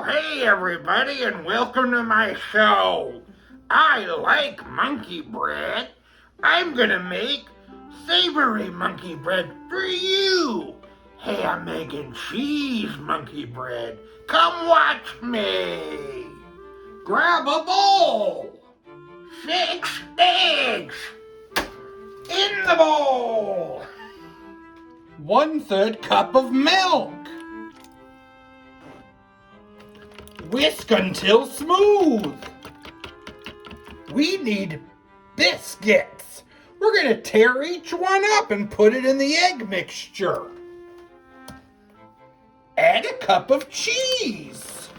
Well, hey everybody, and welcome to my show. I like monkey bread. I'm gonna make savory monkey bread for you. Ham, egg, and cheese monkey bread. Come watch me. Grab a bowl. 6 eggs in the bowl. 1/3 cup of milk. Whisk until smooth. We need biscuits. We're going to tear each one up and put it in the egg mixture. Add a cup of cheese.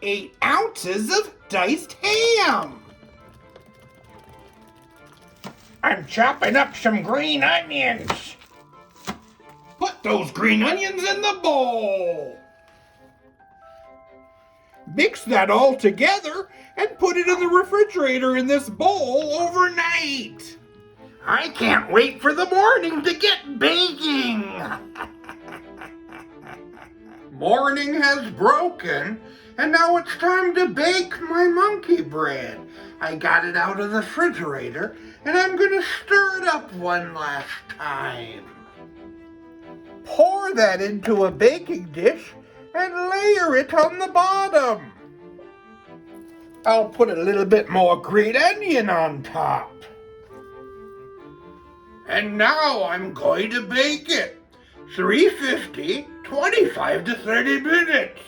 8 ounces of diced ham. I'm chopping up some green onions. Put those green onions in the bowl. Mix that all together and put it in the refrigerator in this bowl overnight. I can't wait for the morning to get baking. Morning has broken, and now it's time to bake my monkey bread. I got it out of the refrigerator, and I'm gonna stir it up one last time. Pour that into a baking dish and layer it on the bottom. I'll put a little bit more green onion on top. And now I'm going to bake it. 350, 25 to 30 minutes.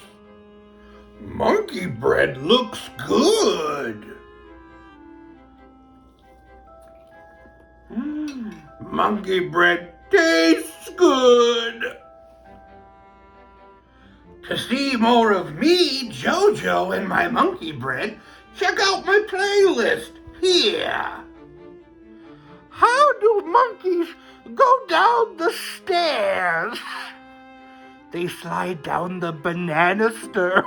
Monkey bread looks good. Monkey bread tastes good. To see more of me, JoJo, and my monkey bread, check out my playlist here. How do monkeys go down the stairs? They slide down the banister.